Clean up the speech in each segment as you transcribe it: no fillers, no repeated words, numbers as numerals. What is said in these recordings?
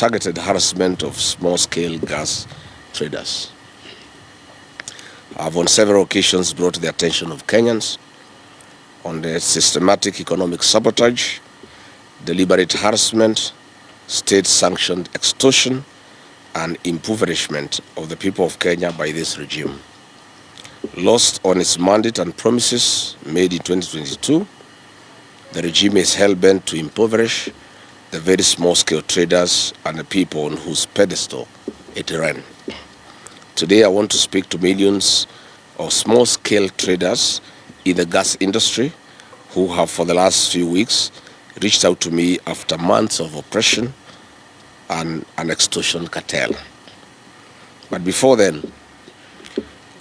targeted harassment of small-scale gas traders. I've on several occasions brought the attention of Kenyans on the systematic economic sabotage, deliberate harassment, state-sanctioned extortion, and impoverishment of the people of Kenya by this regime. Lost on its mandate and promises made in 2022, the regime is hell-bent to impoverish the very small-scale traders and the people on whose pedestal it ran. Today, I want to speak to millions of small-scale traders in the gas industry who have, for the last few weeks, reached out to me after months of oppression and an extortion cartel. But before then,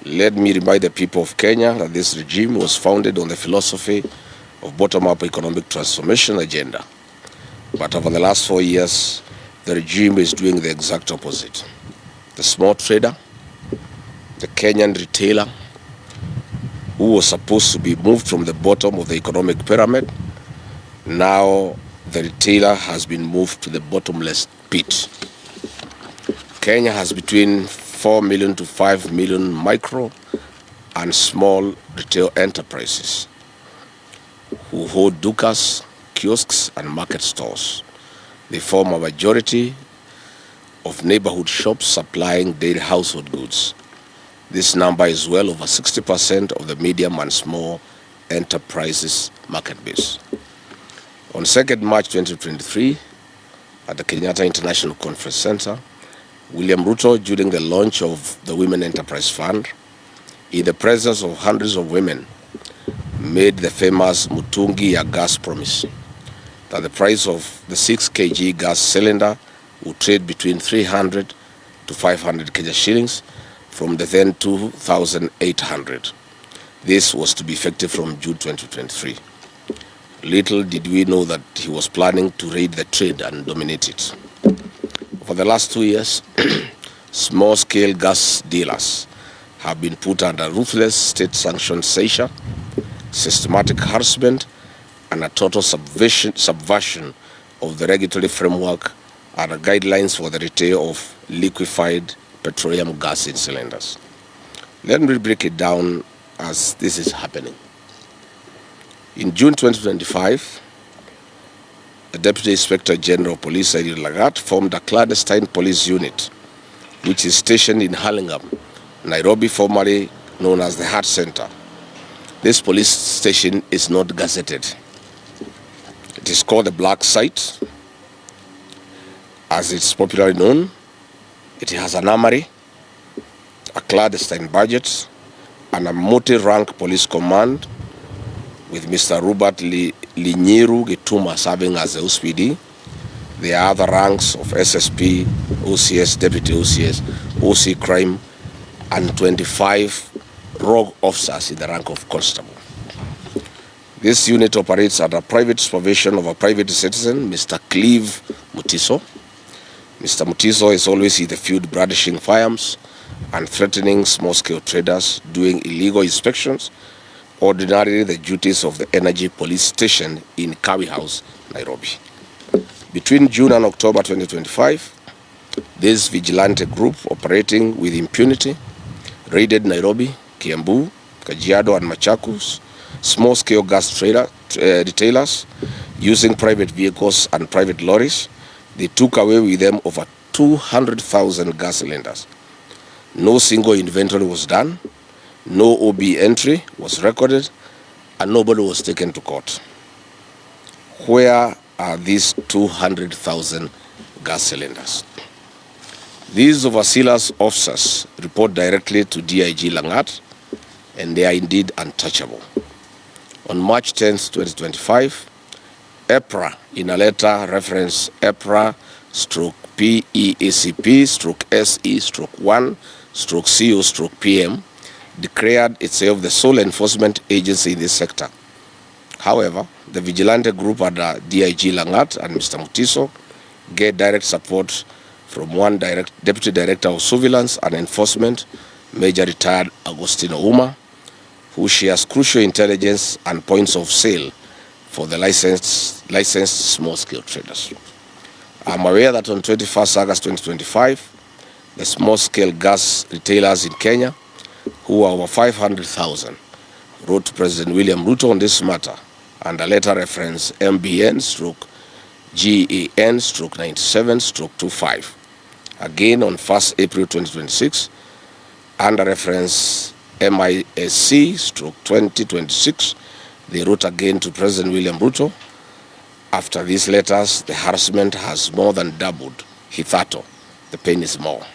let me remind the people of Kenya that this regime was founded on the philosophy of bottom-up economic transformation agenda. But over the last 4 years, the regime is doing the exact opposite. The small trader, the Kenyan retailer, who was supposed to be moved from the bottom of the economic pyramid, now the retailer has been moved to the bottomless pit. Kenya has between 4 million to 5 million micro and small retail enterprises who hold dukas, kiosks, and market stores. They form a majority of neighborhood shops supplying daily household goods. This number is well over 60% of the medium and small enterprises market base. On 2nd March 2023, at the Kenyatta International Conference Center, William Ruto, during the launch of the Women Enterprise Fund, in the presence of hundreds of women, made the famous Mutungi ya gas promise that the price of the 6 kg gas cylinder would trade between 300 to 500 Kenya shillings from the then 2,800. This was to be effective from June 2023. Little did we know that he was planning to raid the trade and dominate it. For the last 2 years, small-scale gas dealers have been put under ruthless state-sanctioned seizure, systematic harassment, and a total subversion of the regulatory framework and the guidelines for the retail of liquefied petroleum gas in cylinders. Let me break it down as this is happening. In June 2025, the Deputy Inspector General of Police, Rigathi Gachagua, formed a clandestine police unit, which is stationed in Hurlingham, Nairobi, formerly known as the Heart Center. This police station is not gazetted. It is called the Black Site, as it's popularly known. It has an armory, a clandestine budget, and a multi-rank police command with Mr. Robert Linyiru Gituma serving as the OSPD. There are other ranks of SSP, OCS, Deputy OCS, OC Crime, and 25 rogue officers in the rank of constable. This unit operates under private supervision of a private citizen, Mr. Cleve Mutiso. Mr. Mutiso is always in the field brandishing firearms and threatening small-scale traders, doing illegal inspections, ordinarily the duties of the Energy Police Station in Kawi House, Nairobi. Between June and October 2025, this vigilante group operating with impunity raided Nairobi, Kiambu, Kajiado, and Machakos small-scale gas retailers using private vehicles and private lorries. They took away with them over 200,000 gas cylinders. No single inventory was done, no OB entry was recorded, and nobody was taken to court. Where are these 200,000 gas cylinders? These overseers officers report directly to DIG Langat, and they are indeed untouchable. On March 10, 2025, EPRA, in a letter reference EPRA/PEACP/SE/1/CO/PM, declared itself the sole enforcement agency in this sector. However, the vigilante group under DIG Langat and Mr. Mutiso get direct support from one Deputy Director of Surveillance and Enforcement, Major Retired Agostino Uma, who shares crucial intelligence and points of sale for the licensed small-scale traders. I'm aware that on 21st August 2025, the small-scale gas retailers in Kenya, who are over 500,000, wrote to President William Ruto on this matter, and a letter reference MBN/GAN/97/25. Again on 1st April 2026, under reference MISC/2026, they wrote again to President William Ruto. After these letters, the harassment has more than doubled. Hithato, the pain is more.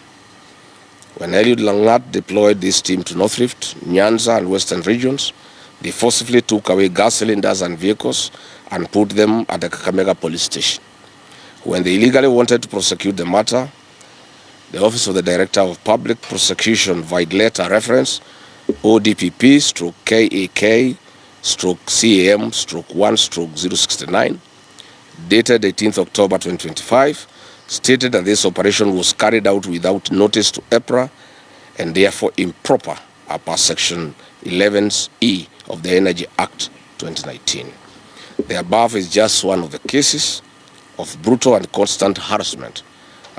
When Eliud Langat deployed this team to North Rift, Nyanza and Western regions, they forcibly took away gas cylinders and vehicles and put them at the Kakamega police station. When they illegally wanted to prosecute the matter, the Office of the Director of Public Prosecution via letter reference ODPP/KAK/CAM/1/069, dated 18th October 2025, stated that this operation was carried out without notice to EPRA and therefore improper per Section 11E of the Energy Act 2019. The above is just one of the cases of brutal and constant harassment,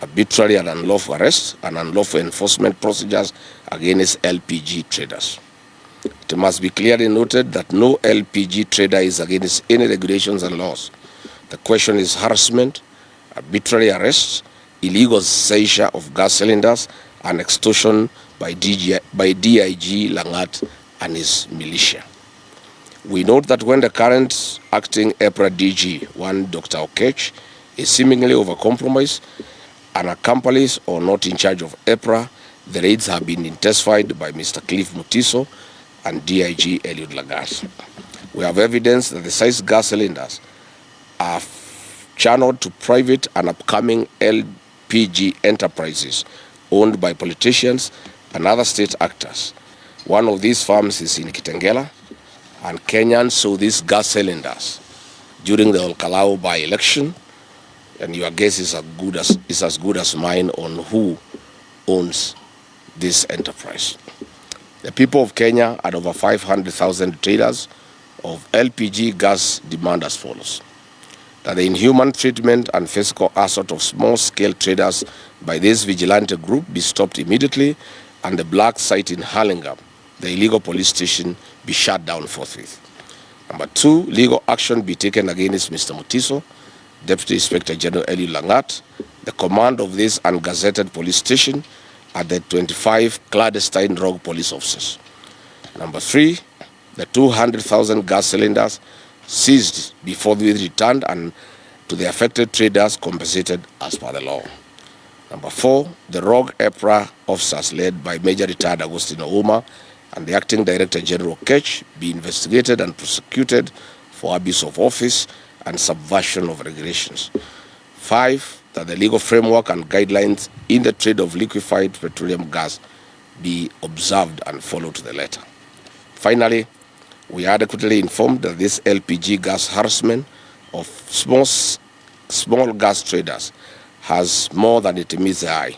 arbitrary and unlawful arrest, and unlawful enforcement procedures against LPG traders. It must be clearly noted that no LPG trader is against any regulations and laws. The question is harassment, arbitrary arrests, illegal seizure of gas cylinders, and extortion by DIG Langat and his militia. We note that when the current acting EPRA DG, one Dr. Okech, is seemingly overcompromised and accomplice or not in charge of EPRA, the raids have been intensified by Mr. Cliff Mutiso and DIG Eliud Lagat. We have evidence that the seized gas cylinders are channeled to private and upcoming LPG enterprises owned by politicians and other state actors. One of these farms is in Kitengela, and Kenyans saw these gas cylinders during the Olkalau by-election, and your guess is as good as mine on who owns this enterprise. The people of Kenya had over 500,000 traders of LPG gas demand as follows: that the inhuman treatment and physical assault of small-scale traders by this vigilante group be stopped immediately, and the black site in Hurlingham, the illegal police station, be shut down forthwith. Number 2, legal action be taken against Mr. Mutiso, Deputy Inspector General Eliud Langat, the command of this ungazetted police station, at the 25 clandestine rogue police officers. Number 3, the 200,000 gas cylinders seized before they returned and to the affected traders compensated as per the law. Number 4, the rogue EPRA officers led by Major Retired Agostino Uma and the Acting Director General Okech be investigated and prosecuted for abuse of office and subversion of regulations. 5, that the legal framework and guidelines in the trade of liquefied petroleum gas be observed and followed to the letter. Finally, we are adequately informed that this LPG gas harassment of small gas traders has more than it meets the eye.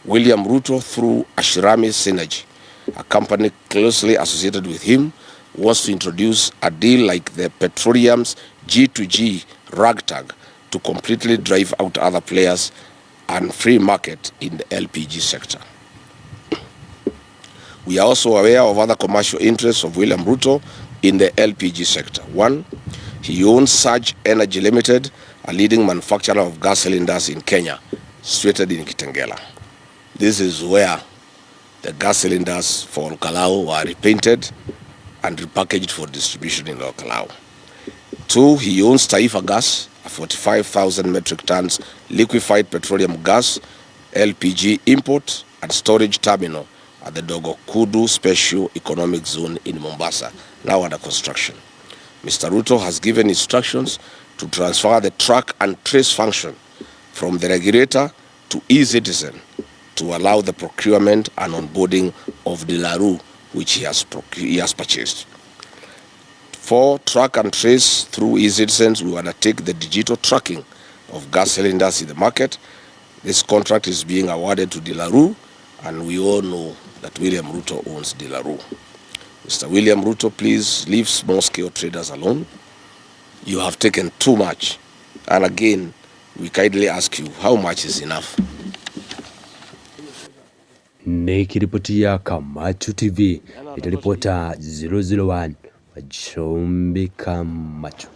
William Ruto, through Ashirami Synergy, a company closely associated with him, wants to introduce a deal like the petroleum's G2G ragtag to completely drive out other players and free market in the LPG sector. We are also aware of other commercial interests of William Ruto in the LPG sector. 1, he owns Surge Energy Limited, a leading manufacturer of gas cylinders in Kenya, situated in Kitengela. This is where the gas cylinders for Olkalau were repainted and repackaged for distribution in Olkalau. 2, he owns Taifa Gas, a 45,000 metric tons liquefied petroleum gas, LPG import and storage terminal at the Dogo Kudu Special Economic Zone in Mombasa, now under construction. Mr. Ruto has given instructions to transfer the track and trace function from the regulator to eCitizen to allow the procurement and onboarding of the Laru, which he has purchased. 4, track and trace through eCitizens will undertake the digital tracking of gas cylinders in the market. This contract is being awarded to De La Rue, and we all know that William Ruto owns De La Rue. Mr. William Ruto, please leave small-scale traders alone. You have taken too much. And again, We kindly ask you, how much is enough? Nikiripotia Kamacho TV, itaripota 001 Wajombe Kamacho.